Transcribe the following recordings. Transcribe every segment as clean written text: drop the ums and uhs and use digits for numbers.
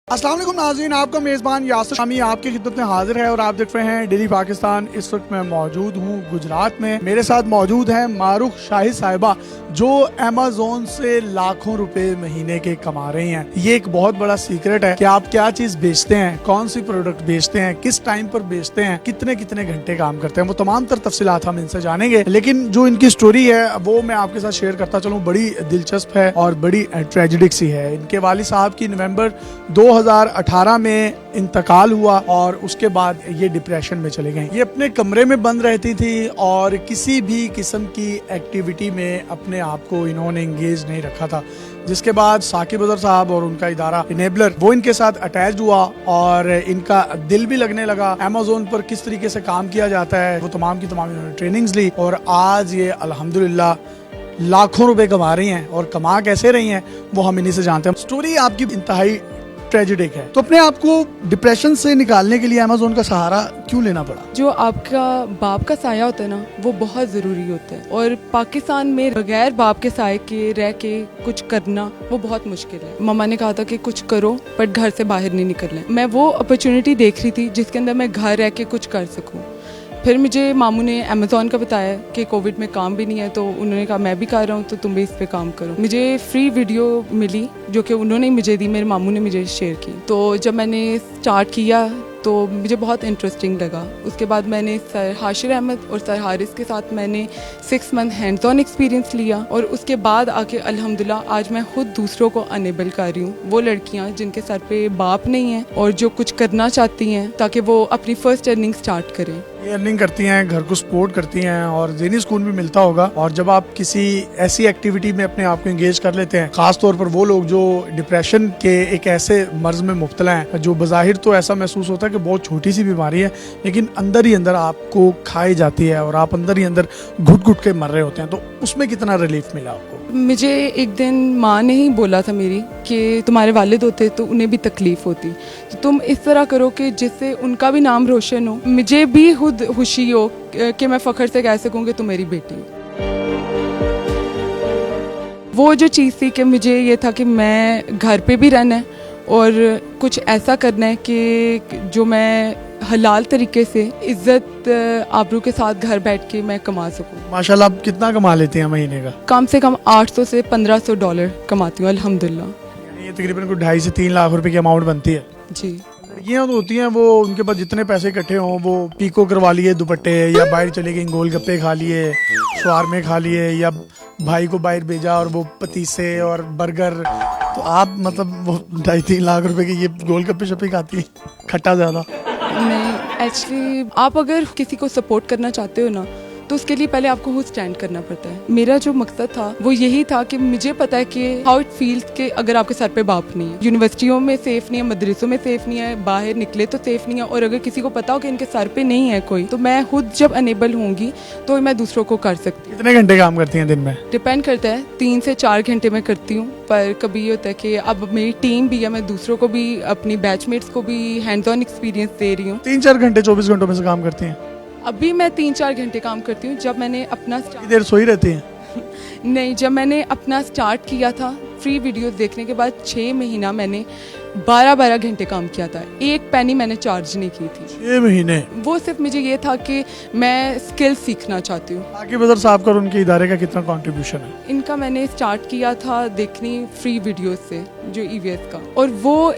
अस्सलाम वालेकुम नाज़रीन, आपका मेज़बान यासिर शामी आपकी खिदमत में हाजिर है और आप देख रहे हैं डेली पाकिस्तान। इस वक्त मैं मौजूद हूँ गुजरात में। मेरे साथ मौजूद हैं मारूख शाहिद साहिबा जो अमेज़न से लाखों रुपए महीने के कमा रही हैं। ये एक बहुत बड़ा सीक्रेट है कि आप क्या चीज़ बेचते हैं, कौन सी प्रोडक्ट बेचते हैं, किस टाइम पर बेचते हैं, कितने कितने घंटे काम करते हैं, वो तमाम तर तफसीलात हम इनसे जानेंगे। लेकिन जो इनकी स्टोरी है वो मैं आपके साथ शेयर करता चलूँ, बड़ी दिलचस्प है और बड़ी ट्रेजिडिक सी है। इनके वालिद साहब की नवंबर 2018 में इंतकाल हुआ और उसके बाद ये डिप्रेशन में चले गए। ये अपने कमरे में बंद रहती थी और किसी भी किस्म की एक्टिविटी में अपने आप को इन्होंने एंगेज नहीं रखा था, जिसके बाद साकिब अजहर साहब और उनका इदारा इनेबलर वो इनके साथ अटैच हुआ और इनका दिल भी लगने लगा। अमेज़न पर किस तरीके से काम किया जाता है वो तमाम की तमाम इन्होंने ट्रेनिंग्स ली और आज ये अल्हम्दुलिल्लाह लाखों रुपए कमा रही हैं। और कमा कैसे रही हैं वो हम इन्हीं से जानते हैं। स्टोरी आपकी इंतहाई ट्रेजिडिक है। तो अपने आप को डिप्रेशन से निकालने के लिए अमेज़न का सहारा क्यों लेना पड़ा? जो आपका बाप का साया होता है ना, वो बहुत ज़रूरी होता है और पाकिस्तान में बगैर बाप के साए के रह के कुछ करना वो बहुत मुश्किल है। मम्मा ने कहा था कि कुछ करो बट घर से बाहर नहीं निकलना है। मैं वो अपॉर्चुनिटी देख रही थी जिसके अंदर मैं घर रह के कुछ कर सकूँ। फिर मुझे मामू ने अमेज़न का बताया कि कोविड में काम भी नहीं है, तो उन्होंने कहा मैं भी कर रहा हूँ तो तुम भी इस पे काम करो। मुझे फ्री वीडियो मिली जो कि उन्होंने मुझे दी, मेरे मामू ने मुझे शेयर की। तो जब मैंने स्टार्ट किया तो मुझे बहुत इंटरेस्टिंग लगा। उसके बाद मैंने सर हाशिर अहमद और सर हारिस के साथ मैंने 6 मंथ हैंड्स ऑन एक्सपीरियंस लिया और उसके बाद आके अल्हम्दुलिल्लाह आज मैं खुद दूसरों को अनेबल कर रही हूँ। वो लड़कियाँ जिनके सर पे बाप नहीं है और जो कुछ करना चाहती हैं ताकि वो अपनी फर्स्ट अर्निंग स्टार्ट करें। ये अर्निंग करती हैं, घर को सपोर्ट करती हैं और ज़हनी सुकून भी मिलता होगा। और जब आप किसी ऐसी एक्टिविटी में अपने आप को एंगेज कर लेते हैं, खास तौर पर वो लोग जो डिप्रेशन के एक ऐसे मर्ज में मुब्तला हैं जो बज़ाहिर तो ऐसा महसूस होता है कि बहुत छोटी सी बीमारी है, लेकिन अंदर ही अंदर आपको खाई जाती है और आप अंदर ही अंदर घुट घुट के मर रहे होते हैं, तो उसमें कितना रिलीफ मिला आपको? मुझे एक दिन माँ ने ही बोला था मेरी कि तुम्हारे वालिद होते तो उन्हें भी तकलीफ होती, तो तुम इस तरह करो कि जिससे उनका भी नाम रोशन हो, मुझे भी खुद खुशी हो कि मैं फ़ख्र से कह सकूँ कि तुम मेरी बेटी हो। वो जो चीज़ थी कि मुझे ये था कि मैं घर पे भी रहना है और कुछ ऐसा करना है कि जो मैं हलाल तरीके से इज्जत आबरू के साथ घर बैठ के मैं कमा सकूं। माशाल्लाह, आप कितना कमा लेते हैं महीने का? कम से कम 800 से 1500 डॉलर कमाती हूँ अल्हम्दुलिल्लाह। ये तकरीबन कुछ 2.5 से 3 लाख रुपए की अमाउंट बनती है जी। लड़कियाँ तो होती हैं वो उनके पास जितने पैसे इकट्ठे हों वो पीको करवा लिए दुपट्टे, या बाहर चले गए गोलगप्पे खा लिए, शवारमे खा लिए, या भाई को बाहर भेजा और वो पतीसे और बर्गर। तो आप मतलब वो 2.5-3 लाख रुपए की ये गोलगप्पे शप्पे खाती हैं, खट्टा ज़्यादा? नहीं, एक्चुअली आप अगर किसी को सपोर्ट करना चाहते हो ना तो उसके लिए पहले आपको खुद स्टैंड करना पड़ता है। मेरा जो मकसद था वो यही था कि मुझे पता है कि हाउ इट फील्स कि अगर आपके सर पे बाप नहीं है, यूनिवर्सिटियों में सेफ नहीं है, मदरसों में सेफ नहीं है, बाहर निकले तो सेफ नहीं है, और अगर किसी को पता हो कि इनके सर पे नहीं है कोई, तो मैं खुद जब अनेबल होंगी तो मैं दूसरों को कर सकती हूँ। कितने घंटे काम करती हैं दिन में? डिपेंड करता है, 3 से 4 घंटे मैं करती हूँ, पर कभी ये होता है कि अब मेरी टीम भी है, मैं दूसरों को भी, अपनी बैचमेट्स को भी हैंड्स ऑन एक्सपीरियंस दे रही हूँ। 3-4 घंटे 24 घंटों में से काम करती हैं? अभी मैं 3-4 घंटे काम करती हूँ। जब मैंने अपना देर सोई रहती हैं? नहीं, जब मैंने अपना स्टार्ट किया था फ्री वीडियोस देखने के बाद 6 महीना मैंने 12-12 घंटे काम किया था। एक पैनी मैंने चार्ज नहीं की थी। 6 महीने? वो सिर्फ मुझे ये था कि मैं स्किल सीखना चाहती हूँ। साकिब अजहर साहब का और उनके इदारे का कितना कंट्रीब्यूशन है? इनका मैंने स्टार्ट किया था देखनी फ्री वीडियोस से, जो ईवीएस का, और वो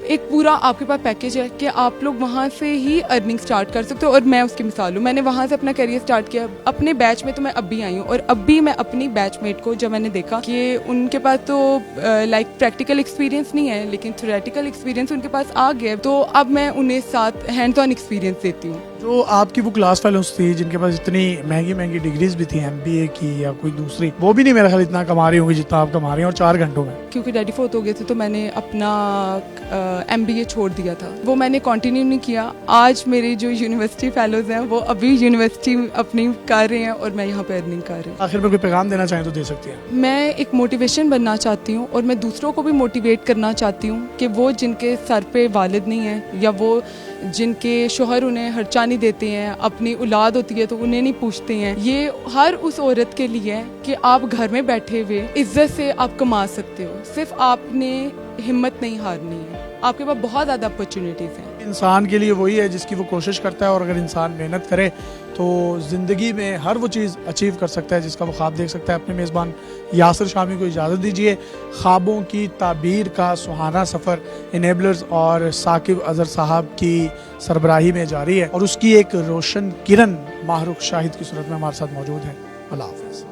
एक पूरा आपके पास पैकेज है कि आप लोग वहाँ से ही अर्निंग स्टार्ट कर सकते हो। और मैं उसकी मिसाल हूँ, मैंने वहाँ से अपना करियर स्टार्ट किया। अपने बैच में तो मैं अब भी आई हूँ और अब भी मैं अपनी बैचमेट को जब मैंने देखा कि उनके पास तो लाइक प्रैक्टिकल एक्सपीरियंस नहीं है लेकिन थ्योरेटिकल एक्सपीरियंस उनके पास आ गया, तो अब मैं उन्हें साथ हैंड्स ऑन एक्सपीरियंस देती हूँ। जो आपकी वो क्लास फेलोज थी जिनके पास इतनी महंगी महंगी डिग्रीज भी थी, MBA की या कोई दूसरी, वो भी नहीं मेरा ख्याल इतना कमा रही होंगी जितना आप कमा रही हैं, और 4 घंटों में। क्योंकि डैडी फोत हो गए थे तो मैंने अपना MBA छोड़ दिया था, वो मैंने कंटिन्यू नहीं किया। आज मेरे जो यूनिवर्सिटी फेलोज हैं वो अभी यूनिवर्सिटी अपनी कर रहे हैं और मैं यहाँ पे अर्निंग कर रही हूँ। आखिर में कोई पैगाम देना चाहें तो दे सकती हैं। मैं एक मोटिवेशन बनना चाहती हूँ और मैं दूसरों को भी मोटिवेट करना चाहती हूँ कि वो जिनके सर पे वालिद नहीं है या वो जिनके शोहर उन्हें खर्चा नहीं देते हैं, अपनी औलाद होती है तो उन्हें नहीं पूछते हैं, ये हर उस औरत के लिए है कि आप घर में बैठे हुए इज्जत से आप कमा सकते हो। सिर्फ आपने हिम्मत नहीं हारनी है। آپ کے پاس بہت زیادہ اپرچونیٹیز ہیں. انسان کے لیے وہی ہے جس کی وہ کوشش کرتا ہے، اور اگر انسان محنت کرے تو زندگی میں ہر وہ چیز اچیو کر سکتا ہے جس کا وہ خواب دیکھ سکتا ہے. اپنے میزبان یاسر شامی کو اجازت دیجیے. خوابوں کی تعبیر کا سہانا سفر انیبلرز اور ثاقب اظہر صاحب کی سربراہی میں جاری ہے، اور اس کی ایک روشن کرن ماہ رخ شاہد کی صورت میں ہمارے ساتھ موجود ہے. اللہ حافظ.